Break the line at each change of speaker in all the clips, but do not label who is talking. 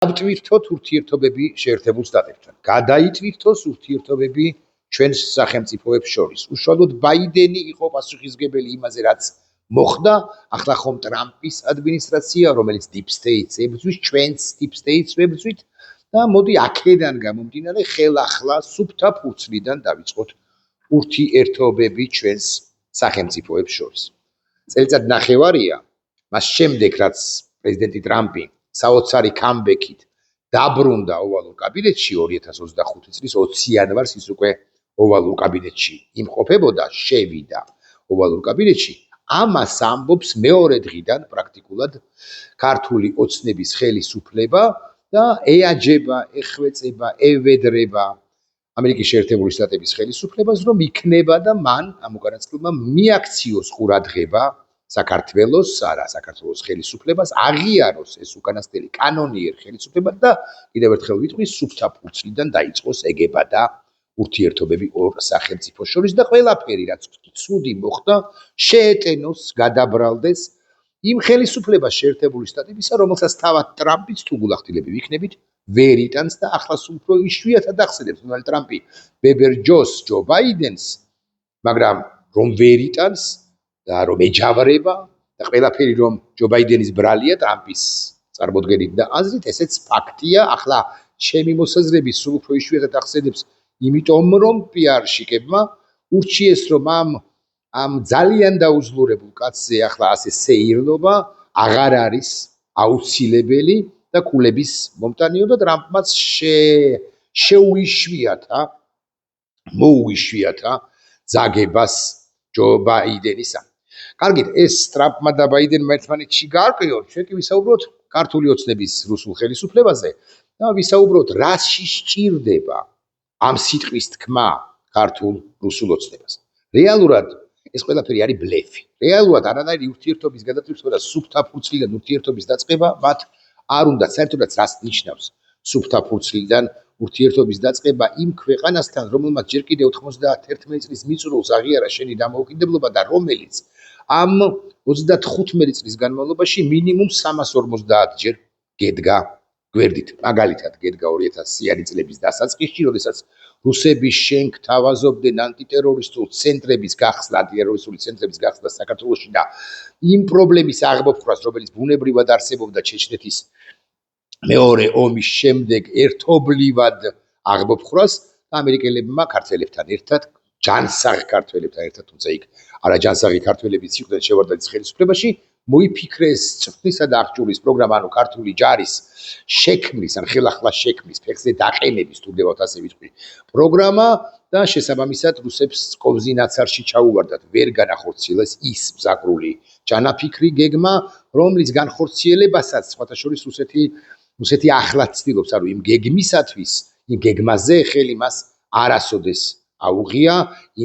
გადავტვირთოთ ურთიერთობები შეერთებულ შტატებთან. გადაიტვირთოს ურთიერთობები ჩვენს სახელმწიფოებს შორის. უშუალოდ ბაიდენი იყო პასუხისმგებელი იმაზე, რაც მოხდა, ახლა ხომ ტრამპის ადმინისტრაცია, რომელიც deep state-ს ებრძვის, ჩვენს deep state-ს ვებრძვით და მოდი აქედან გამომდინარე ხელახლა სუფთა ფურცლიდან დავიწყოთ ურთიერთობები ჩვენს სახელმწიფოებს შორის. წელიწად ნახევარია მას შემდეგ, რაც პრეზიდენტი ტრამპი საოცარი კამბექით დაბრუნდა ოვალურ კაბინეტში 2025 წლის 20 იანვარს ის უკვე ოვალურ კაბინეტში იმყოფებოდა, შევიდა ოვალურ კაბინეტში. ამას ამბობს მეორე დღიდან პრაქტიკულად ქართული ოცნების ხელისუფლება და ეაჯება, ეხვეწება, ევედრება ამერიკის შეერთებული შტატების ხელისუფლებას, რომ იქნება და მან ამ უკანასკნელმა მიაქციოს ყურადღება საქართველოს, არა საქართველოს ხელისუფლებას, აღიაროს ეს უკანასკნელი კანონიერ ხელისუფლება და კიდევ ერთხელ ვიტყვი, სუფთა ფურცლიდან დაიწყოს ეგება და ურთიერთობები ორ სახელმწიფოს შორის და ყველაფერი, რაც ცუდი მოხდა, შეეტენოს, გადაბრალდეს იმ ხელისუფლებას შეერთებული შტატებისა, რომელსაც თავად ტრამპიც თუ გულახდილები ვიქნებით, ვერ იტანს და ახლაც უფრო იშვიათად ახსენებს დონალდ ტრამპი ბებერ ჯოს, ჯო ბაიდენს, მაგრამ რომ ვერ იტანს და რომ ეჯავრება და ყველაფერი რომ ჯო ბაიდენის ბრალია ტრამპის წარმოდგენით და აზრით, ესეც ფაქტია. ახლა ჩემი მოსაზრებით სულ უფრო იშვიათად ახსენებს, იმიტომ რომ PR-შიკებმა ურჩიეს, რომ ამ ძალიან დაუძლურებულ კაცზე ახლა ასე სეირნობა აღარ არის აუცილებელი და ქულების მომტანიო და ტრამპმაც მოუიშვიათა ძაგებას ჯო ბაიდენისა. კარგით, ეს ტრამპმა და ბაიდენმა ერთმანეთში გაარკვიონ, ჩვენ კი ვისაუბროთ ქართული ოცნების რუსულ ხელისუფლებაზე და ვისაუბროთ, რაში სჭირდება ამ სიტყვის თქმა ქართულ რუსულ ოცნებას. რეალურად ეს ყველაფერი არის ბლეფი. რეალურად არანაირი ურთიერთობის გადაწყვეტა და სუფთა ფურცლიდან ურთიერთობის დაწყება მათ არ უნდა. საერთოდაც რას ნიშნავს სუფთა ფურცლიდან ურთიერთობის დაწყება იმ ქვეყანასთან, რომელმაც ჯერ კიდევ 91 წლის მიწურულს აღიარა შენი დამოუკიდებლობა და რომელიც ამ 35 წლის განმავლობაში მინიმუმ 350 ჯერ გედგა გვერდით. მაგალითად, გედგა 2000-იანი წლების დასაწყისში, როდესაც რუსები შენქ თავაზობდნენ ანტიტერორისტული ცენტრების გახსნა საქართველოში და იმ პრობლემის აღმოფხვრას, რომელიც ბუნებრივად არსებობდა ჩეჩნეთის მეორე ომის შემდეგ ერთობლივად აღმოფხვრას და ამერიკელებმა ქართველებთან ერთად, ჯანსაღ ქართველებთან ერთად, თუმცა იქ არაჯანსაღი ქართველებიც იყვნენ შევარდაძის ხელისუფლებაში, მოიფიქრეს წვრთნისა და აღჭურვის პროგრამა, ანუ ქართული ჯარის შექმნის, ან ხელახლა შექმნის, ფეხზე დაყენების, თუ გდებათ ასე ვიტყვი, პროგრამა და შესაბამისად რუსებს კოვზი ნაცარში ჩაუვარდათ. ვერ განახორციელეს ის მზაკრული ჯანაფიქრი გეგმა, რომლის განხორციელებასაც სხვათა შორის რუსეთი ახლად ცდილობს, ანუ იმ გეგმისათვის, იმ გეგმაზე ხელი მას არასოდეს აუღია.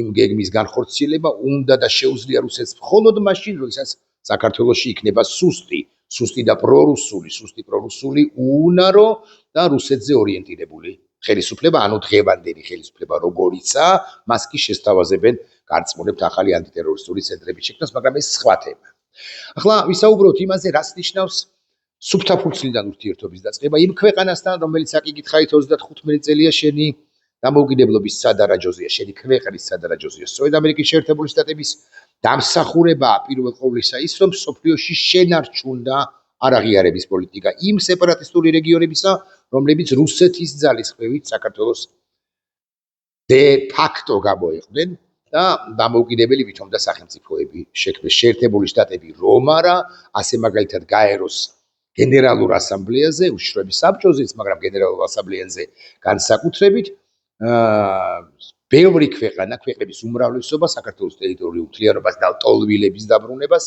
იმ გეგმის განხორციელება უნდა და შეუძლია რუსეთს მხოლოდ მაშინ, როდესაც საქართველოში იქნება სუსტი და პრორუსული უნარო და რუსეთზე ორიენტირებული ხელისუფლება, ანუ დღევანდელი ხელისუფლება როგორიცაა, მას კი შესთავაზებენ გარწმუნებთ ახალი ანტიტერორისტული ცენტრების შექმნას, მაგრამ ეს სხვა თემა. ახლა ვისაუბროთ იმაზე, რას ნიშნავს სუფთა ფურცლიდან ურთიერთობის დაწყება იმ ქვეყანასთან, რომელიც აკიკითხავით 35 წელია შენი დამოუკიდებლობის სადარაჯოზია, შენი ქვეყნის სადარაჯოზია. სწორედ ამერიკის შეერთებული შტატების დამსახურებაა პირველ ყოვლისა ის, რომ სოფლიოში შენარჩუნდა არაღიარების პოლიტიკა იმ სეპარატისტული რეგიონებისა, რომლებიც რუსეთის ძალისხმევით საქართველოს დე ფაქტო გამოიყვნენ და დამოუკიდებელი ვითომდა სახელმწიფოები შექმნეს. შეერთებული შტატები რომ არა, ასე მაგალითად გაეროს გენერალურ ასამბლეაზე, უშიშროების საბჭოზეც, მაგრამ გენერალურ ასამბლეაზე განსაკუთრებით ბევრი ქვეყნების უმრავლესობა საქართველოს ტერიტორიულ მთლიანობას და ტოლვილების დაბრუნებას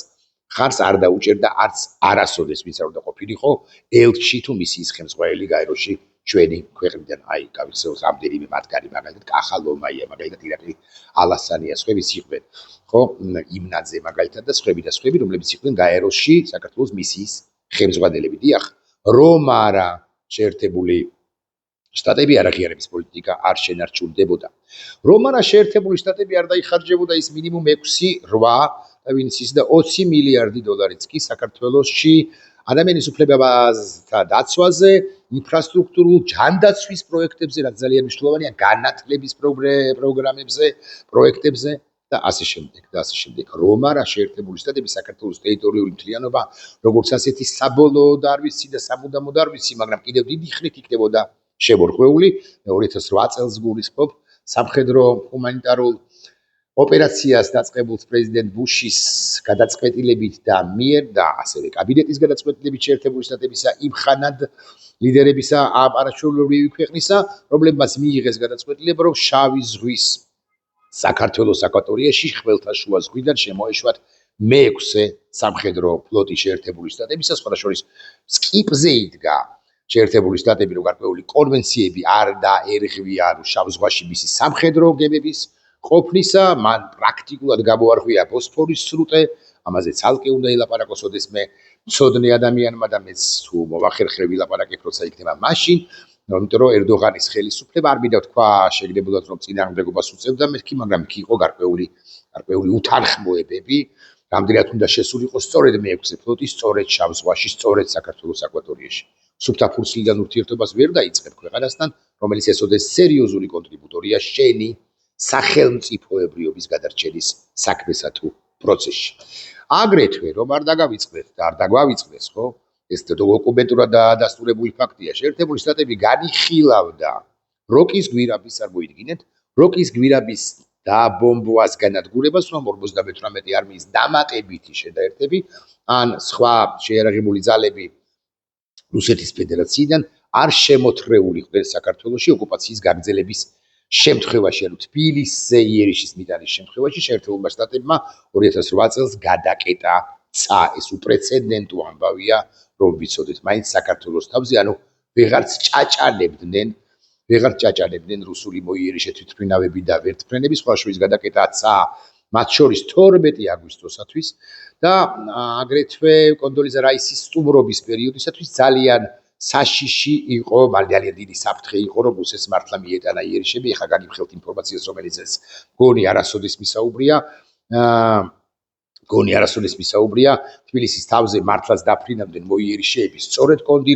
ხარს არ დაუჭერდა არც არასოდეს, ვინც არ უნდა ყოფილიყო ელჩი თუ მისი ხელმძღვანელი გაეროში ჩვენი ქვეყნიდან. აი, გავიხსენოთ რამდენიმე მათგანი, მაგალითად კახალომაია, მაგალითად ირაკლი ალასანია, სხვებიც იყვნენ, ხო, იმნაძე მაგალითად და სხვები, რომლებიც იყვნენ გაეროში საქართველოს მისიის ხელმძღვანელები. დიახ, რომ არა შეერთებული შტატები არაღიარების პოლიტიკა არ შენარჩუნდებოდა. რომ არა შეერთებული შტატები არ დაიხარჯებოდა ის მინიმუმ 6-8 და ვინც ის და 20 მილიარდი დოლარიც კი საქართველოში ადამიანის უფლებათა დაცვაზე ინფრასტრუქტურულ ჯანდაცვის პროექტებზე, რაც ძალიან მნიშვნელოვანია, განათლების პროექტებზე და ასე შემდეგ. რომ არა შეერთებული შტატები საქართველოს ტერიტორიული მთლიანობა, როგორც ასეთი საბოლოოდ არ ვიცი და სამუდამოდ არ ვიცი, მაგრამ კიდევ დიდი ხნით იქნებოდა შემორღვეული. 2008 წელს გულისხმობ სამხედრო ჰუმანიტარულ ოპერაციას დაწყებულ პრეზიდენტ ბუშის გადაწყვეტილებით და მიერ და ასევე კაბინეტის გადაწყვეტილებით შეერთებული შტატებისა იმხანად ლიდერებისა არაჩვეულებრივი ქვეყნისა, რომლებმაც მიიღეს გადაწყვეტილება, რომ შავი ზღვის საქართველოს აკვატორიაში ხმელთაშუა ზღვიდან შემოეშვათ მე-6 სამხედრო ფლოტი შეერთებული შტატებისა, სხვადასხვა სკიპზე იდგა შეერთებული შტატები, რომ გარკვეული კონვენციები არ დაერღვია შავ ზღვაში მისი სამხედრო გემების ყოფნისა, მან პრაქტიკულად გამოარღვია ბოსფორის სრუტე, ამაზე ცალკე უნდა ელაპარაკოს ოდესმე მცოდნე ადამიანმა და მეც თუ მოვახერხე ვილაპარაკებ, როცა იქნება მაშინ, იმიტომ რომ ერდოღანის ხელისუფლება არ მინდა თქვა შეგდებოდათ რომ წინააღმდეგობას უწევდა მეთქი, მაგრამ იქ იყო გარკვეული უთანხმოებები, რამდენად უნდა შესულიყო სწორედ მე-6 ფლოტი, სწორედ შავ ზღვაში, სწორედ საქართველოს აკვატორიაში. სუფთა ფურცლიდან ურთიერთობას ვერ დაიწყებ ქვეყანასთან, რომელიც ესოდეს სერიოზული კონტრიბუტორია შენი სახელმწიფოებრიობის გადარჩენის საქმესა თუ პროცესში. აგრეთვე რომ არ დაგავიწყდეთ და არ დაგვავიწყდეს, ხო? ეს დოკუმენტურად დადასტურებული ფაქტია. შეერთებული შტატები განიხილავდა როკის გვირაბის, არ მოიდგინეთ, როკის გვირაბის დაბომბვას განადგურებას, რომ 58 არმიის დამატებითი შედაერთები ან სხვა შეიარაღებული ძალები რუსეთის ფედერაციიდან არ შემოთრეულიყვნენ საქართველოში ოკუპაციის გაგრძელების შემთხვევაში, ანუ თბილისზე იერიშის მიტანის შემთხვევაში შეერთებულმა შტატებმა 2008 წელს გადაკეტა ცა. ეს უპრეცედენტო ამბავია, რომ ვიცოდეთ, მაინც საქართველოს თავზე, ანუ ვეღარც ჭაჭალებდნენ რუსული მოიერიშე თვითმფრინავები და ვერტმფრენები, სხვა შორის გადაკეტა ცა, მათ შორის 12 აგვისტოსათვის და აგრეთვე კონდოლიზა რაისის სტუმრობის პერიოდისათვის ძალიან საშიში იყო, ძალიან დიდი საფრთხე იყო, რომ რუსეთს მართლა მიეტანა იერიშები. ეხლა გაგიფხელთ ინფორმაციას, რომელიც ეს გონი არასოდეს მისაუბრია, თბილისის თავზე მართლაც დაფრინავდნენ მოიერიშეები სწორედ კონდი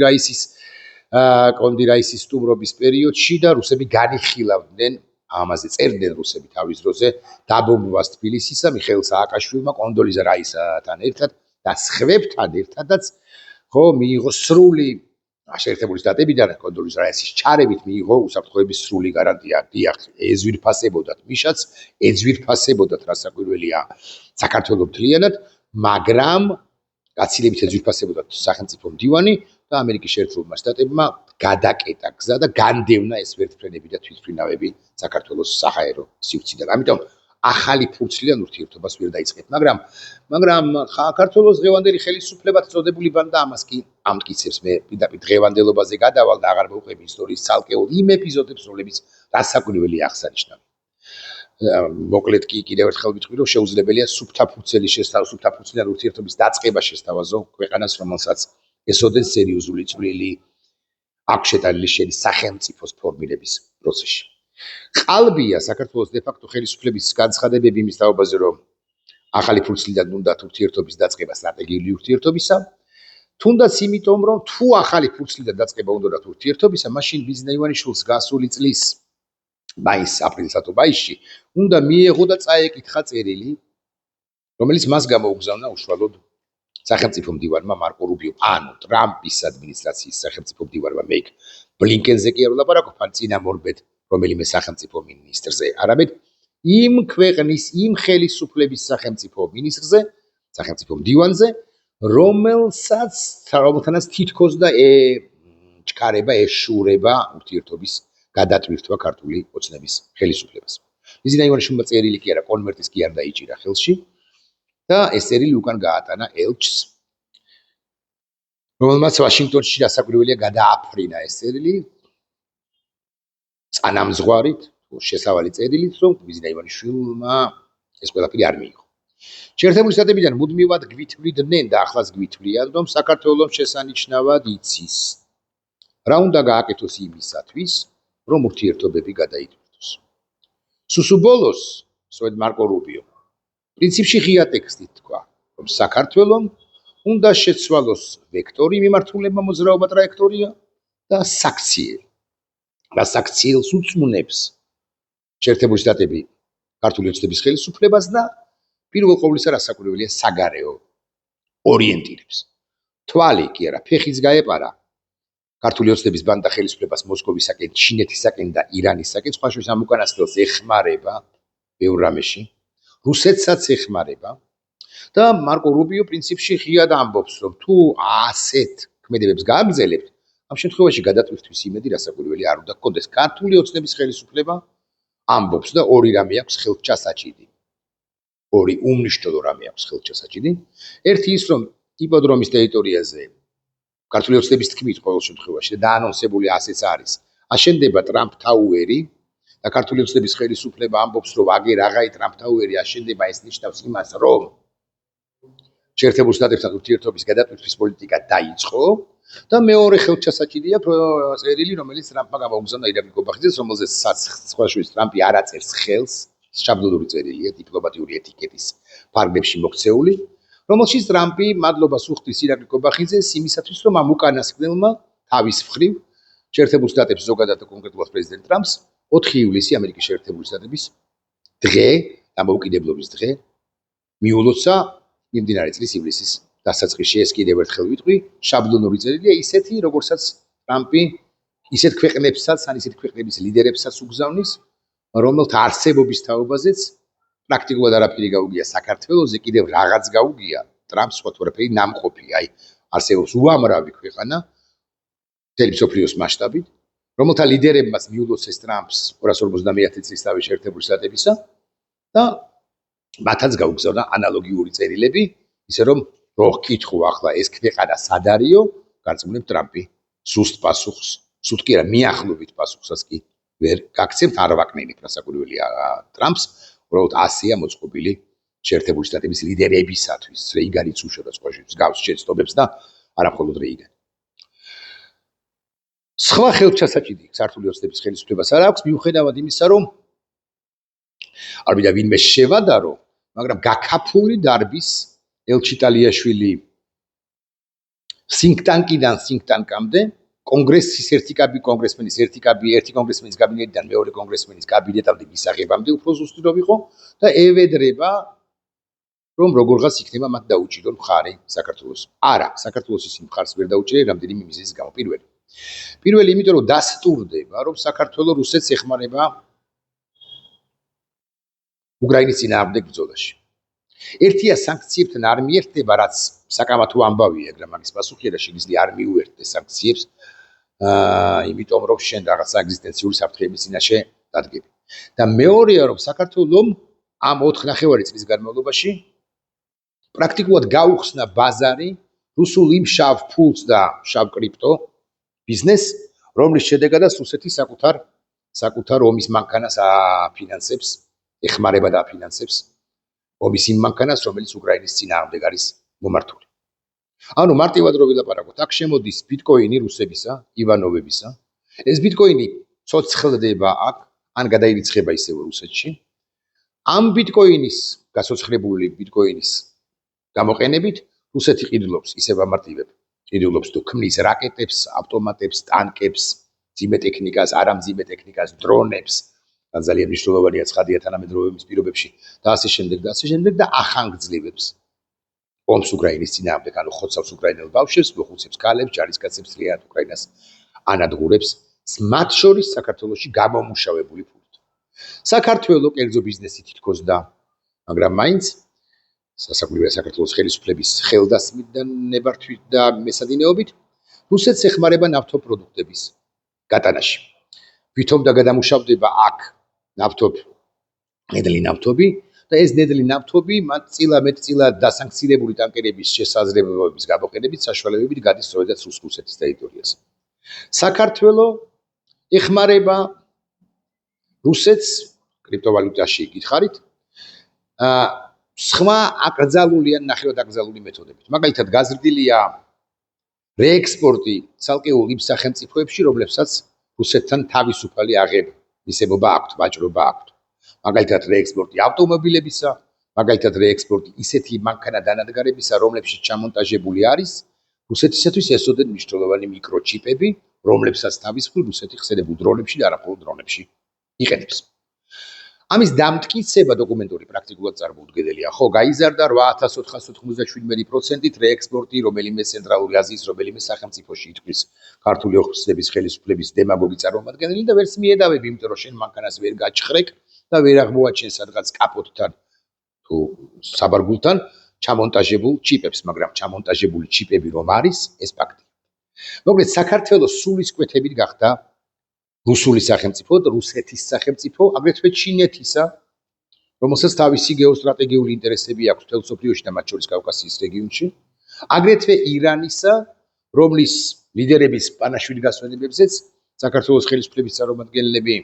რაისის სტუმრობის პერიოდში და რუსები განიხილავდნენ, ამაზე წერდნენ რუსები თავის დროზე, დაბომბვას თბილისისა მიხეილ სააკაშვილმა კონდოლიზა რაისთან ერთად და სხვებთან ერთადაც ხო მიიღო სრული შეერთებული შტატებიდან კონდოლიზა რაისის ჩარევით მიიღო უსაფრთხოების სრული გარანტია. დიახ, ეძვირფასებოდათ მიშაც, ეძვირფასებოდათ რასაკვირველია საქართველოს მთლიანად, მაგრამ გაცილებით ეძვირფასებოდათ სახელმწიფო მდივანი და ამერიკის შეერთებულმა შტატებმა გადაკეტა გზა და განდევნა ეს ვერტმფრენები და თვითმფრინავები საქართველოს საჰაერო სივრციდან. ამიტომ ახალი ფურცლიდან ურთიერთობას ვერ დაიწყეთ, მაგრამ საქართველოს დღევანდელი ხელისუფლებაც წოდებული ბანდა ამას კი ამტკიცებს. მე პირდაპირ დღევანდელობაზე გადავალ და აღარ მოვყვები ისტორიის ცალკეულ იმ ეპიზოდებს, რომლებიც რასაკვირველია აღსანიშნავი. მოკლედ კი კიდევ ერთხელ ვიტყვი, რომ შეუძლებელია სუფთა ფურცლიდან ურთიერთობის დაწყება შესთავაზო ქვეყანას, რომელსაც ესოდეს სერიოზული წვლილი აქვს შეტანილი შენი სახელმწიფოს ფორმირების პროცესში. ყალბია საქართველოს დე-ფაქტო ხელისუფლების განცხადებები იმის თაობაზე, რომ ახალი ფურცლიდან უნდათ ურთიერთობის დაწყება სტრატეგიული ურთიერთობისა, თუნდაც იმიტომ, რომ თუ ახალი ფურცლიდან დაწყება უნდათ ურთიერთობისა, მაშინ ბიზნეს ივანიშვილს გასული წლის აპრილსა თუ მაისში უნდა მიეღო და წაეკითხა წერილი, რომელიც მას გამოუგზავნა უშუალოდ სახელმწიფო მდივანმა მარკო რუბიომ, ანუ ტრამპის ადმინისტრაციის სახელმწიფო მდივანმა მეიკ ბლინკენზე კი არ ვლაპარაკობ, ან წინამორბედ რომელიმე სახელმწიფო მინისტრზე, არამედ იმ ქვეყნის, იმ ხელისუფლების სახელმწიფო მინისტრზე, სახელმწიფო მდივანზე, რომელთანაც თითქოს და ჩქარება ეშურება ურთიერთობის გადატვირთვა ქართული ოცნების ხელისუფლებას. ბიზნეს ივანიშვილმა წერილი კი არა, კონვერტის კი არ დაიჭირა ხელში და ეს წერილი უკან გაატანა ელჩს, რომელმაც ვაშინგტონში რასაკვირველია გადააფრინა ეს წერილი წანამძღვარით, შესავალი წერილით, რომ ბიზნეს ივანიშვილმა ეს ყველაფერი არ მიიღო. შეერთებული შტატებიდან მუდმივად გვითვლიდნენ და ახლაც გვითვლიან, რომ საქართველოს შესანიშნავად იცის, რა უნდა გააკეთოს იმისათვის, რომ ურთიერთობები გადაიტვირთოს. სუსუბოლოს, სწორედ მარკო რუბიო, პრინციპში ღია ტექსტით თქვა, რომ საქართველოს უნდა შეცვალოს ვექტორი მიმართულება მოძრაობა ტრაექტორია და საქციელი. რა საქციელს უწმუნებს შეერთებული შტატები ქართული ოცნების ხელისუფლებას და პირველ ყოვლისა რასაკვირველია საგარეო ორიენტირებს. თვალი კი არა, ფეხიც გაეპარა ქართული ოცნების ბანდა ხელისუფლებას მოსკოვისაკენ, ჩინეთისაკენ და ირანისაკენ, სხვა შორის ამ უკანასკნელს ეხმარება ბევრ რამეში, რუსეთსაც ეხმარება და მარკო რუბიო პრინციპში ღიად ამბობს, რომ თუ ასეთ ქმედებებს გააგრძელებთ, ამ შემთხვევაში გადატვირთვის იმედი რასაკვირველი არ უნდა გქონდეს. ქართული ოცნების ხელისუფლება ამბობს და ორი რამე აქვს ხელჩასაჭიდი. ორი უმნიშვნელო რამე აქვს ხელჩასაჭიდი. ერთი ის, რომ იპოდრომის ტერიტორიაზე ქართული ოცნების თქმით ყოველ შემთხვევაში და დაანონსებული ასეც არის. აშენდება ტრამპ თაუერი და ქართული ოცნების ხელისუფლება ამბობს, რომ აგერ აღარ ტრამპ თაუერი აშენდება, ეს ნიშნავს იმას, რომ შეერთებულ შტატებთან ურთიერთობის გადატვირთვის პოლიტიკა დაიწყო და მეორე ხელჩასაჭიდია წერილი, რომელიც ტრამპმა გამოუგზავნა ირაკლი კობახიძეს, რომელზეც სხვა შორის ტრამპი არ აწერს ხელს, შაბლონური წერილია, დიპლომატიური ეტიკეტის ფარგლებში მოქცეული, რომელშიც ტრამპი მადლობას უხდის ირაკლი კობახიძეს იმისათვის, რომ ამ უკანასკნელმა თავის მხრივ შეერთებულ შტატებს ზოგადად და კონკრეტულად პრეზიდენტ ტრამპს 4 ივლისი ამერიკის შეერთებული შტატების დღე, დამოუკიდებლობის დღე მიულოცა მიმდინარე წლის ივლისის დასაწყისში. ეს კიდევ ერთხელ ვიტყვი, შაბლონური წერილია ისეთი, როგორცაც ტრამპი ისეთ ქვეყნებსაც, ან ისეთ ქვეყნების ლიდერებსაც უგზავნის, რომელთა არსებობის თაობაზეც პრაქტიკულად არაფერი გაუგია საქართველოზე, კიდევ რაღაც გაუგია ტრამპს, სხვა თორაფერი ნამყოფი, აი არსებობს უამრავი ქვეყანა მთელი მსოფლიოს მასშტაბით, რომელთა ლიდერებმაც მიულოცეს ტრამპს 250 წლის თავის შეერთებული შტატებისა და მათაც გაუგზავნა ანალოგიური წერილები, ისე რომ რო გკითხო ახლა ეს ქვეყანა სად არისო, გარწმუნებ ტრამპი სუსტ პასუხს, სუსტ კი არა, მიახლოებით პასუხსაც კი ვერ გაგცემთ, არ ვაკნინებ რასაკვირველია ტრამპს, უბრალოდ ასეა მოწყობილი შეერთებული შტატების ლიდერებისათვის, რეიგანიც უშუალოდ სხვა შორის გავს შეცდომებს და არა მხოლოდ რეიგანი. სხვა ხელჩასაჭიდი ქართული ოცნების ხელისუფლებას არ აქვს, მიუხედავად იმისა, რომ არ მინდა ვინმე შევადარო, მაგრამ გაქაფული დარბის ელჩი ტალიაშვილი სინკტანკიდან სინკტანკამდე, კონგრესის ერთი კონგრესმენის ერთი კონგრესმენის კაბინეტიდან მეორე კონგრესმენის კაბინეტამდე მისაღებამდე უფრო ზუსტი რომ იყო და ევედრება, რომ როგორღაც იქნება მათ დაუჭირონ მხარი საქართველოს. არა, საქართველოს ის მხარს ვერ დაუჭირენ რამდენიმე მიზეზის გამო. პირველი, იმიტომ რომ დასტურდება, რომ საქართველოს რუსეთს ეხმარება უკრაინის წინააღმდეგ ბრძოლაში. ერთია სანქციებთან არ მიერთება, რაც საკამათო ამბავია, მაგრამ მაგის პასუხია და შეიძლება არ მიუერთდეს სანქციებს, იმიტომ რომ შენ რაღაცა ეგზისტენციური საფრთხეების წინაშე დადგები. და მეორეა, რომ საქართველოს ამ 4.5 წლის განმავლობაში პრაქტიკულად გაუხსნა ბაზარი რუსულ იმ შავ ფულს და შავ კრიპტო ბიზნესს, რომლის შედეგადაც რუსეთი საკუთარ ომის მანქანას აფინანსებს, ეხმარება და აფინანსებს ომის იმ მანქანას, რომელიც უკრაინის წინააღმდეგ არის მომართული. ანუ მარტივად რო ვილაპარაკოთ, აქ შემოდის ბიტკოინი რუსებისა, ივანოვებისა. ეს ბიტკოინი ცოცხლდება აქ, ან გადაირიცხება ისევ რუსეთში. ამ ბიტკოინის, გაცოცხლებული ბიტკოინის გამოყენებით რუსეთი ყიდულობს, ისევ ამარტივებ, ყიდულობს თუ ქმნის რაკეტებს, ავტომატებს, ტანკებს, მძიმე ტექნიკას, არამძიმე ტექნიკას, დრონებს, ძალიან მნიშვნელოვანია ცხადია თანამედროვე ომის პირობებში და ასე შემდეგ და ახანგრძლივებს ომს უკრაინის წინააღმდეგ, ანუ ხოცავს უკრაინელ ბავშვებს, მოხუცებს ქალებს, ჯარისკაცებს, ძლიერად უკრაინას ანადგურებს, მათ შორის საქართველოში გამომუშავებული ფულით. საქართველოს კერძო ბიზნესი თითქოს და, მაგრამ მაინც სასაკვირველია საქართველოს ხელისუფლების ხელდასმით და ნებართვით და მესადინეობით რუსეთს ეხმარება ნავთობპროდუქტების გატანაში. ვითომ და გადამუშავდება აქ ნედლი ნავთობი და ეს ნედლი ნავთობი მათ მეტწილად დასანქცირებული ტანკერების შესაძლებლობების გამოყენებით საშუალებებით გადის სწორედაც რუსეთის ტერიტორიაზე. საქართველოს ეხმარება რუსეთს კრიპტოვალუტაში გითხარით, სხვა აკრძალული ან ნახევრად აკრძალული მეთოდებით. მაგალითად, გაზრდილია რეექსპორტი ცალკეულ იმ სახელმწიფოებში, რომლებსაც რუსეთთან თავისუფალი აღებისებობა აქვთ, ვაჭრობა აქვთ. მაგალითად, რეექსპორტი ავტომობილებისა, მაგალითად, რეექსპორტი ისეთი მანქანა დანადგარებისა, რომლებშიც ჩამონტაჟებული არის რუსეთისათვის ესოდენ მნიშვნელოვანი მიკროჩიპები, რომლებსაც თავის მხრივ რუსეთი ხსენებულ დრონებში და არა მხოლოდ დრონებში იყენებს. ამის დამტკიცება დოკუმენტური პრაქტიკულად წარმოუდგენელია. ხო, გაიზარდა 8497%-ით რეექსპორტი რომელიმე ცენტრალური აზიის რომელიმე სახელმწიფოში ითქმის ქართული ოფისების ხელისუფლების დემაგოგი წარმომადგენელი და ვერც მიედავები, იმიტომ რომ შენ მანქანას ვერ გაჩხრეკ და ვერ აღმოაჩენ სადღაც კაპოტთან თუ საბარგულთან ჩამონტაჟებულ ჩიპებს, მაგრამ ჩამონტაჟებული ჩიპები რომ არის, ეს ფაქტია. მოკლედ, საქართველოს სულისკვეთებით გახდა რუსული სახელმწიფო და რუსეთის სახელმწიფო, აგრეთვე ჩინეთისა, რომელსაც თავისი გეოსტრატეგიული ინტერესები აქვს მთელ მსოფლიოში და მათ შორის კავკასიის რეგიონში, აგრეთვე ირანისა, რომლის ლიდერების პანაშვილი გასვენებებზეც საქართველოს ხელისუფლების წარმომადგენლები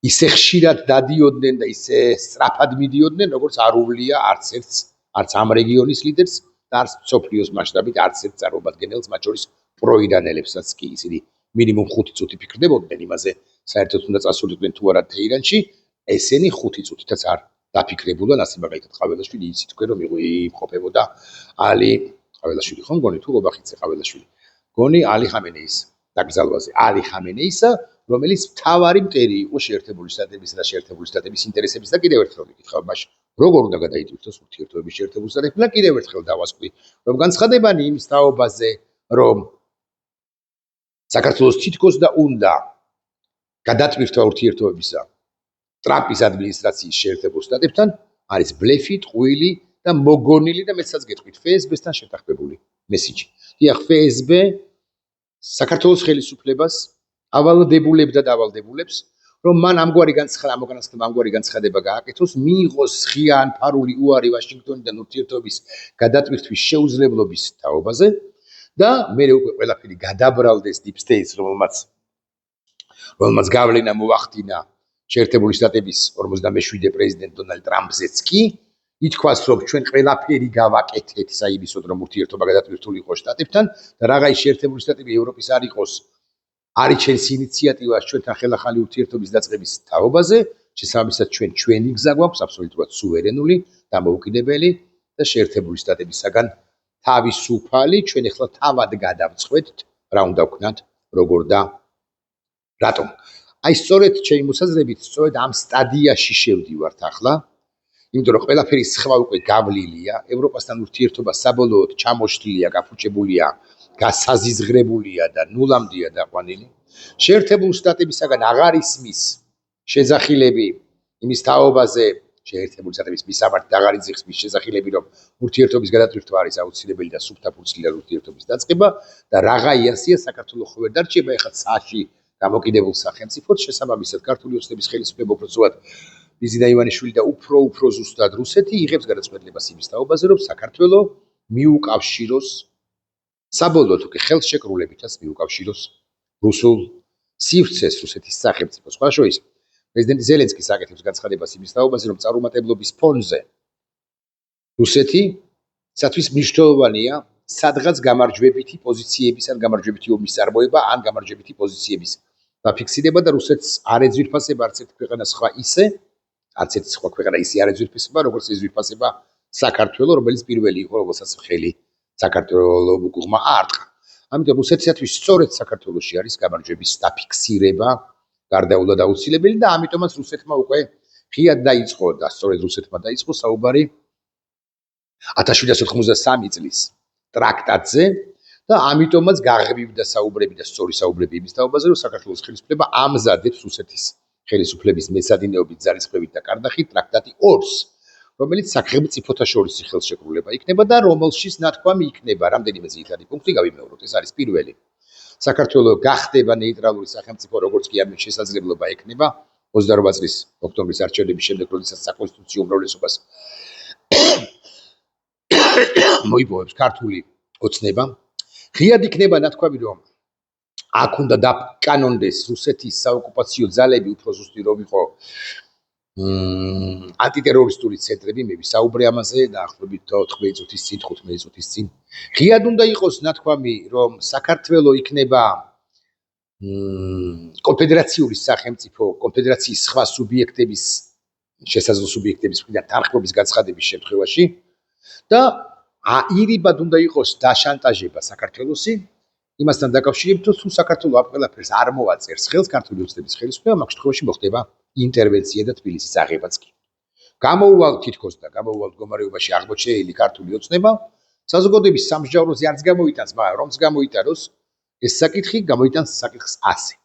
ისე ხშირად დადიოდნენ და ისე სწრაფად მიდიოდნენ, როგორც არ უვლია არც ამ რეგიონის ლიდერს და არც მსოფლიოს მასშტაბით არც ერთ წარმომადგენელს, მათ შორის პროირანელებსაც კი ისინი მინიმუმ 5 წუთი ფიქრდებოდნენ იმაზე, საერთოდ უნდა წასულიყვნენ თუ არა თეირანში, ესენი 5 წუთითაც არ დაფიქრებულან, ასე მაგალითად ყაველაშვილი იცით თქვენ რომ იმყოფებოდა ალი ყაველაშვილი ხომ გონი თუ ობახიძე ყაველაშვილი. გონი ალი ხამენეის დაკრძალვაზე. ალი ხამენეისა, რომელიც მთავარი მტერი იყო შეერთებული შტატებისა და შეერთებული შტატების ინტერესების და კიდევ ერთხელ მიკითხავ, მაშინ როგორ უნდა გადაიწვიოს ურთიერთობები შეერთებული შტატებთან და კიდევ ერთხელ დავასკვი, რომ განცხადებანი იმის თაობაზე, რომ საქართველოს თითქოს და უნდა გადაწყვიტა ურთიერთობებისა ტრამპის ადმინისტრაციის შეერთებულ შტატებთან არის ბლეფი, ტყუილი და მოგონილი და მეცაც გეტყვით FSB-სთან შეთანხმებული მესიჯი. დიახ, FSB საქართველოს ხელისუფლებას ავალდებულებდა და ავალდებულებს, რომ მან ამგვარი განცხადება გააკეთოს, მიიღოს ღია ან ფარული უარი ვაშინგტონიდან ურთიერთობის გადაწყვეტვის შეუძლებლობის თაობაზე და მერე უკვე ყველაფერი გადაბრალდეს deep state-ს, რომელმაც გავლენა მოახდინა შეერთებული შტატების 47 პრეზიდენტ დონალდ ტრამპზეც კი ითქვას, რომ ჩვენ ყველაფერი გავაკეთეთ საიმისოდ, რომ ურთიერთობა გადაწყვეტილი იყოს შტატებთან და რაღაც შეერთებული შტატები ევროპის არ იყოს არიჩენს ინიციატივას ჩვენთან ხელახალი ურთიერთობის დაწყების თაობაზე, შესაბამისად ჩვენი გზა გვაქვს აბსოლუტურად სუვერენული, დამოუკიდებელი და შეერთებული შტატებისაგან თავისუფალი, ჩვენ ახლა თავად გადავწყვეტთ, რა უნდა ვქნათ, როგორ და რატომ. აი სწორედ ჩემი მოსაზრებით, სწორედ ამ სტადიაში შევდივართ ახლა, იმიტომ რომ ყველაფერი სხვა უკვე გავლილია, ევროპასთან ურთიერთობა საბოლოოდ ჩამოშლილია, გაფუჭებულია, გასაზიზღრებულია და ნულამდეა დაყვანილი. შეერთებული შტატებისაგან აღარ ისმის შეძახილები იმის თაობაზე, შეერთებული შტატების მისამართი აღარ იძახის მის შეძახილები, რომ ურთიერთობის გადაწყვეტვა არის აუცილებელი და სუფთა-ფურცლიანი ურთიერთობის დაწყება და რაღა იასია საქართველოს ხო ვერ დარჩება ეხლა ცაში გამოკიდებულ სახელმწიფოდ, შესაბამისად ქართული ოცნების ხელისუფლება უფრო ზუსტად ბიზინა ივანიშვილი და უფრო ზუსტად რუსეთი იღებს გადაწყვეტილებას იმის თაობაზე, რომ საქართველოს მიუკავშიროს საბოლოოდ უკვე ხელშეკრულებითაც მიუკავშიროს რუსულ სივრცეს რუსეთის სახელმწიფოს. სხვა შორის პრეზიდენტი ზელენსკის აკეთებს განცხადებას იმის თაობაზე, რომ წარუმატებლობის ფონზე რუსეთისათვის მნიშვნელოვანია სადღაც გამარჯვებითი პოზიციების ან გამარჯვებითი ომის წარმოება ან გამარჯვებითი პოზიციების დაფიქსირება და რუსეთს არ ეძვირფასება არც ერთი ქვეყანა სხვა ისე, არც ერთი სხვა ქვეყანა ისე არ ეძვირფასება, როგორც ეძვირფასება საქართველოს, რომელიც პირველი იყო, რომელსაც ხელი საქართველოს უკუღმა აარტყა. ამიტომ რუსეთისათვის სწორედ საქართველოში არის გამარჯვების დაფიქსირება გარდაულა აუცილებელი და ამიტომაც რუსეთმა უკვე ღიად დაიწყო და სწორედ რუსეთმა დაიწყო საუბარი 1793 წლის ტრაქტატზე და ამიტომაც გაღვივდა საუბრები და სწორი საუბრები იმის თაობაზე, რომ საქართველოს ხელისუფლება ამზადებს რუსეთის ხელისუფლების მეცადინეობით, ძალისხმევით და კარდახით ტრაქტატი 2-ს, რომელიც სახელმწიფოთა შორისი ხელშეკრულება იქნება და რომელშიც ნათქვამი იქნება რამდენიმე ძირითადი პუნქტი გავიმეოროთ. ეს არის პირველი. საქართველოს გახდება ნეიტრალური სახელმწიფო, როგორც კი ამის შესაძლებლობა ექნება 28 წლის ოქტომბრის არჩევნების შემდეგ, როდესაც საკონსტიტუციო უმრავლესობას მოიპოვებს ქართული ოცნება. ღიად იქნება ნათქვამი, რომ აქ უნდა დაკანონდეს რუსეთის საოკუპაციო ძალები, უფრო ზუსტი რომ იყო ანტიტერორისტული ცენტრები, მე ვისაუბრე ამაზე დაახლოებით 14 წუთის წინ, 15 წუთის წინ. ღიად უნდა იყოს ნათქვამი, რომ საქართველოს იქნება კონფედერაციული სახელმწიფო, კონფედერაციის სხვა შესაძლო სუბიექტების მხრიდან თანხმობის გაცხადების შემთხვევაში და აირიბად უნდა იყოს დაშანტაჟება საქართველოსი იმასთან დაკავშირებით, თუ საქართველოს ამ ყველაფერს არ მოვაწერს ხელს ქართული ოცნების ხელისუფლება, მაგ შემთხვევაში მოხდება ინტერვენცია და თბილისის აღებაც კი. გამოუვალ თითქოს და გამოუვალ მდგომარეობაში აღმოჩენილი ქართული ოცნება საზოგადოების სამსჯავროზე არც გამოიტანს, მაგრამ რომც გამოიტანოს ეს საკითხი გამოიტანს საკითხს ასე.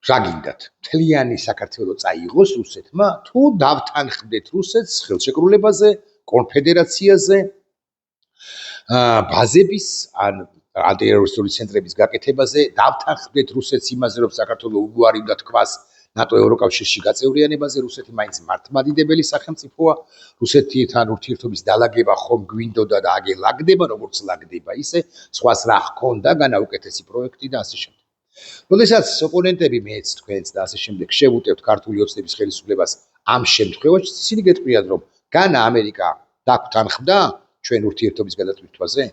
რა გინდათ? მთლიანი საქართველო წაიღოს რუსეთმა, თუ დავთანხმდეთ რუსეთს ხელშეკრულებაზე, კონფედერაციაზე, ბაზების ან ანტიტერორისტული ცენტრების გაკეთებაზე, დავთანხმდეთ რუსეთს იმაზე, რომ საქართველო უარი უნდა თქვას ნატო ევროკავშირში გაწევრიანებაზე, რუსეთი მაინც მართლმადიდებელი სახელმწიფოა, რუსეთთან ურთიერთობის დალაგება ხომ გვინდოდა და აგე ლაგდება, როგორც ლაგდება ისე, სხვას რა ჰქონდა, განაუკეთესი პროექტი და ასე შემდეგ. როდესაც ოპონენტები მეც თქვენც და ასე შემდეგ შევუტევთ ქართული ოცნების ხელისუფლებას ამ შემთხვევაში, ისინი გეტყვიათ, რომ განა ამერიკა დაგვთანხმდა ჩვენ ურთიერთობის გადაწყვეტაზე?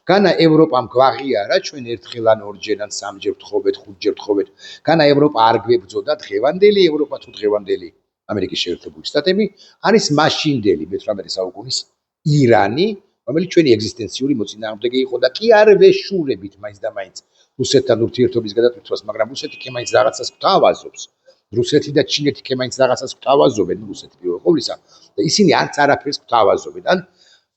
განა ევროპამ გვაღიარა ჩვენ ერთხელ ან ორჯერ ან სამჯერ ვთხოვეთ, ხუთჯერ ვთხოვეთ. განა ევროპა არ გვებრძოდა დღევანდელი ევროპა თუ დღევანდელი ამერიკის შეერთებული შტატები არის მაშინდელი მე-18 საუკუნის ირანი, რომელიც ჩვენი ეგზისტენციური მოწინააღმდეგე იყო და კი არ ვეშურებით მაინც და მაინც რუსეთთან ურთიერთობის გადაწყვეტას, მაგრამ რუსეთი კი მაინც რაღაცას გვთავაზობს. რუსეთი და ჩინეთი კი მაინც რაღაცას გვთავაზობენ, რუსეთი პირველ ყოვლისა და ისინი არც არაფერს გვთავაზობენ. ან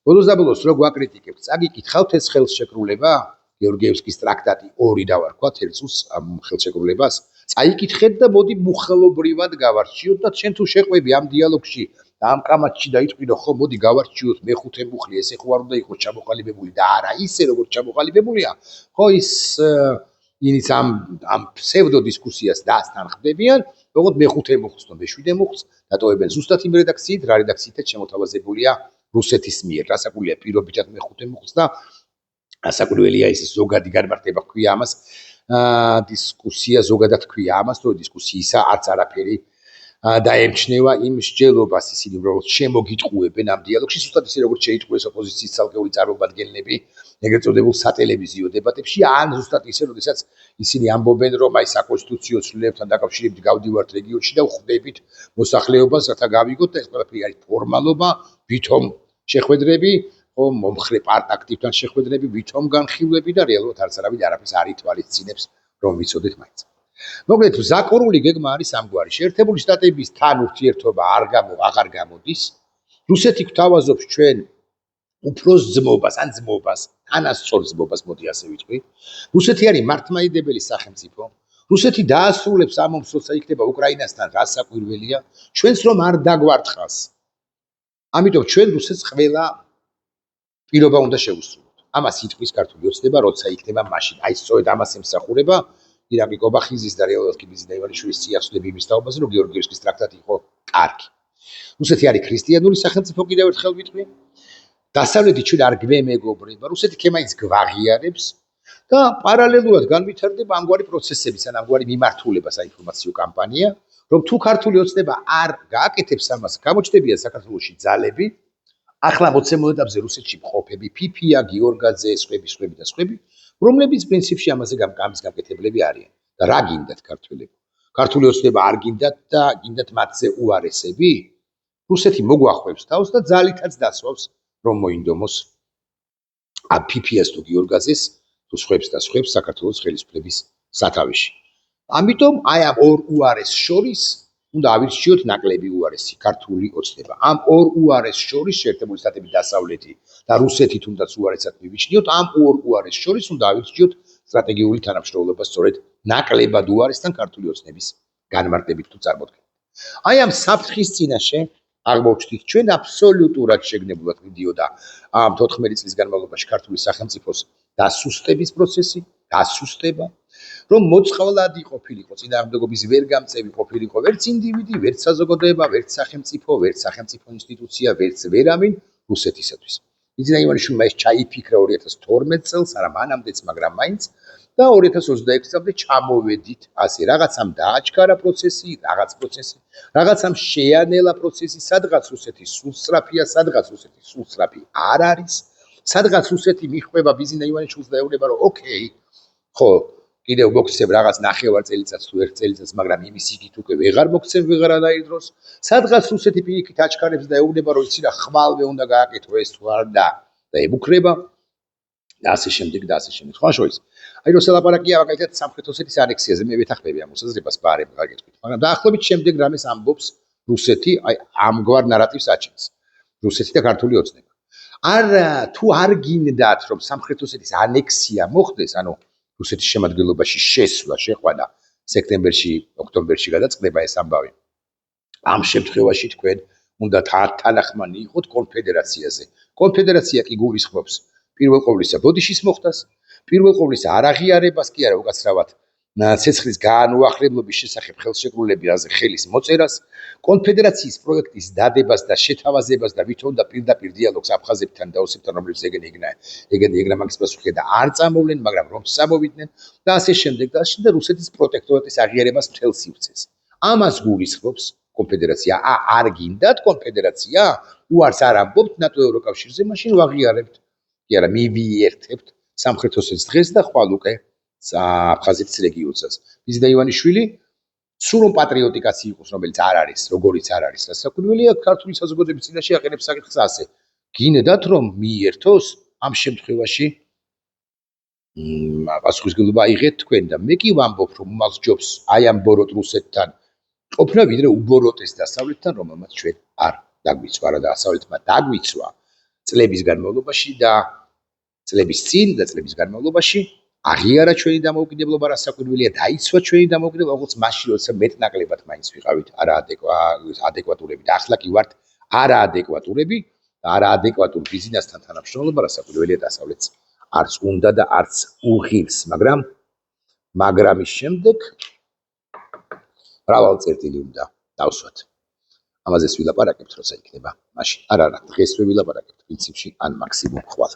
ბოლოს და ბოლოს რო გვაკრიტიკებთ, წაგიკითხავთ ეს ხელშეკრულება, გეორგიევსკის ტრაქტატი 2 დავარქვათ ერთ წუთს ამ ხელშეკრულებას. წაიკითხეთ და მოდი მუხელობრივად გავარჩიოთ და შენ თუ შეყვები ამ დიალოგში და ამ კამათში და იტყვი რომ ხო მოდი გავარჩიოთ მეხუთე მუხლი, ესე ხო არ უნდა იყოს ჩამოყალიბებული და არა ისე როგორც ჩამოყალიბებულია, ხო ის ინიც ამ ფსევდო დისკუსიას დაასტანხმდებიან, როგორც მეხუთე მუხლს და მეშვიდე მუხლს დატოვებენ ზუსტად იმ რედაქციით, რა რედაქციითაც შემოთავაზებულია რუსეთის მიერ, რასაკვირველია პირობითად მეხუთე მუხლს და რასაკვირველია ის ზოგადი განმარტება ჰქვია ამას, დისკუსია ზოგადად ჰქვია ამას, რომ დისკუსიისა არც არაფერი დაემჩნევა იმ მსჯელობას, ისინი უბრალოდ შემოგიტყუებენ ამ დიალოგში, ზუსტად ისე როგორც შეიტყუეს ოპოზიციის ცალკეული წარმომადგენლები ეგრეთ წოდებულ სატელევიზიო დებატებში, ან ზუსტად ისე, როდესაც ისინი ამბობენ, რომ აი საკონსტიტუციო ცვლილებებთან დაკავშირებით გავდივართ რეგიონში და ვხვდებით მოსახლეობას, რათა გავიგოთ, ეს ყველაფერი არის ფორმალობა, ვითომ შეხვედრები, მომხრე პარტ-აქტივთან შეხვედრები, ვითომ განხილვები და რეალურად არც არავინ არაფერს არ ითვალისწინებს, რომ ვიცოდეთ მაინც. მოკლედ, ზაკურული გეგმა არის ამგვარი. შეერთებული შტატების თან ურთიერთობა აღარ გამოდის. რუსეთი გვთავაზობს ჩვენ უფროს ძმობას, ან ძმობას, თანასწორ ძმობას, მოდი ასე ვიტყვი. რუსეთი არის მართლმადიდებელი სახელმწიფო. რუსეთი დაასრულებს ამ ომს, როცა იქნება უკრაინასთან, რასაკვირველია, ჩვენს რომ არ დაგვარტყას. ამიტომ ჩვენ რუსეთს ყველა პირობა უნდა შევუსრულოთ. ამას იტყვის ქართული ოცნება, როცა იქნება მაშინ. აი სწორედ ამას ემსახურება ირაკლი კობახიძის და რეალურად კი ბიზნეს დაივალიშვილის წიაღსვლები იმის თაობაზე, რომ გეორგიევსკის ტრაქტატი იყო კარგი. რუსეთი არის ქრისტიანული სახელმწიფო, კიდევ ერთხელ ვიტყვი. დასავლეთი ჩვენ არ გვემეგობრება, რუსეთი ქემაინც გვაღიარებს და პარალელურად განვითარდება ამგვარი პროცესები, ან ამგვარი მიმართულება საინფორმაციო კამპანია, რომ თუ ქართული ოცნება არ გააკეთებს ამას, გამოჩნდებიან საქართველოში ძალები, ახლა მოცემულ ეტაპზე რუსეთში მყოფები, ფიფია, გიორგაძე, სხვები და სხვები, რომლებიც პრინციპში ამაზე გამის გაკეთებლები არიან. და რა გინდათ ქართველები? ქართული ოცნება არ გინდათ და გინდათ მათზე უარესები? რუსეთი მოგვახვევს თავს და ძალითაც დასვავს, რომ მოინდომოს ფიფიას თუ გიორგაძეს, თუ სხვებს და სხვებს საქართველოს ხელისუფლების სათავეში. ამიტომ აი ამ ორ უარეს შორის უნდა ავირჩიოთ ნაკლები უარესი ქართული ოცნება. ამ ორ უარეს შორის შეერთებული შტატები დასავლეთი და რუსეთი თუნდაც უარესად მივიჩნიოთ, ამ ორ უარეს შორის უნდა ავირჩიოთ სტრატეგიული თანამშრომლობა სწორედ ნაკლებად უარესთან ქართული ოცნების განმარტებით თუ წარმოდგენით. აი ამ საფრთხის წინაშე აღმოჩნდით ჩვენ აბსოლუტურად შეგნებულად მიდიოდა ამ 14 წლის განმავლობაში ქართული სახელმწიფოს დასუსტების პროცესი, დასუსტება, რომ მოწყვლადი ყოფილიყო წინააღმდეგობის ვერ გამწევი ყოფილიყო ვერც ინდივიდი, ვერც საზოგადოება, ვერც სახელმწიფო, ვერც სახელმწიფო ინსტიტუცია, ვერც ვერავინ რუსეთისათვის. იძინა ივანიშვილმა ეს ჩაიფიქრა 2012 წელს, არა მანამდეც, მაგრამ მაინც და 2026 წლამდე ჩამოვედით ასე რაღაცამ დააჩქარა პროცესი, რაღაცამ შეანელა პროცესი, სადღაც რუსეთი სულსწრაფია, სადღაც რუსეთი სულსწრაფი არ არის, სადღაც რუსეთი მიხვდება ბიზინა ივანიშვილს და ეუბნება რომ ოკეი, ხო, კიდევ მოგცემ რაღაც 9 წელიწადს თუ 1 წელიწადს, მაგრამ იმის იგით უკვე ვეღარ მოგცემ ვეღარანაირ დროს, სადღაც რუსეთი პირიქით აჩქარებს და ეუბნება რომ იცი რა ხვალვე უნდა გააკეთო ეს თუ არ და და ემუქრება და ასე შემდეგ და ასე შემდეგ. სხვა შორის, აი რომ სელაპარაკია მაგალითად სამხრეთ ოსეთის ანექსიაზე, მე ვეთანხმები ამ მოსაზრებას ბარემ გაგეთქვით, მაგრამ დაახლოებით შემდეგ რამეს ამბობს რუსეთი, აი ამგვარ ნარატივს აჩენს. რუსეთი და ქართული ოცნება. თუ არ გინდათ რომ სამხრეთ ოსეთის ანექსია მოხდეს, ანუ რუსეთის შემადგენლობაში შესვლა, შეყვანა სექტემბერში, ოქტომბერში გადაწყდება ეს ამბავი. ამ შემთხვევაში თქვენ უნდა თანახმანი იყოთ კონფედერაციაზე. კონფედერაცია კი გულისხმობს პირველ ყოვლისა ბოდიშის მოხდას, პირველ ყოვლისა არაღიარებას კი არა უკაცრავად ცეცხლის განუახლებლობის შესახებ ხელშეკრულებაზე ხელის მოწერას, კონფედერაციის პროექტის დადებას და შეთავაზებას და ვითომ და პირდაპირ დიალოგს აფხაზებთან და ოსებთან, რომლებიც ეგენა მაგის პასუხია და არ წამოვლენ, მაგრამ რომ წამოვიდნენ და ასე შემდეგ და შემდეგ რუსეთის პროტექტორატის აღიარებას მთელ სივრცეს. ამას გულისხმობს კონფედერაცია. არ გინდათ კონფედერაცია? უარს არ ამბობთ ნატო ევროკავშირზე, მაშინ ვაღიარებთ. კი არა, მივიერთებთ სამხრეთ ოსეთის დღეს და ხვალ უკვე აფხაზეთის რეგიონსაც. მიზიდა ივანიშვილი სულ რომ პატრიოტი კაცი იყოს, რომელიც არ არის, როგორიც არ არის, რასაკვირველია, ქართული საზოგადოების წინაშე აყენებს საკითხს ასე. გინდათ რომ მიერთოს, ამ შემთხვევაში პასუხისმგებლობა აიღეთ თქვენ და მე კი ვამბობ, რომ უმალს ჯობს აი ამ ბოროტ რუსეთთან ყოფნა, ვიდრე უბოროტეს დასავლეთთან, რომელმაც ჩვენ არ დაგვიცვა, არა დასავლეთმა დაგვიცვა წლების განმავლობაში და წლების წინ და წლების განმავლობაში აღიარა ჩვენი დამოუკიდებლობა, რასაკვირველია, დაიცვა ჩვენი დამოუკიდებლობა, როგორც მაშინ, როცა მეტნაკლებად მაინც ვიყავით არაადეკვატურები და ახლა კი ვართ არაადეკვატურები და არაადეკვატურ ბიზნესთან თანამშრომლობა, რასაკვირველია, დასავლეთს არც უნდა და არც უღირს, მაგრამ ის შემდეგ მრავალ წერტილი უნდა დავსვათ. ამაზეც ვილაპარაკებთ, როცა იქნება. მაშინ არა, დღეს ვილაპარაკებთ პრინციპში ან მაქსიმუმ ხვალ.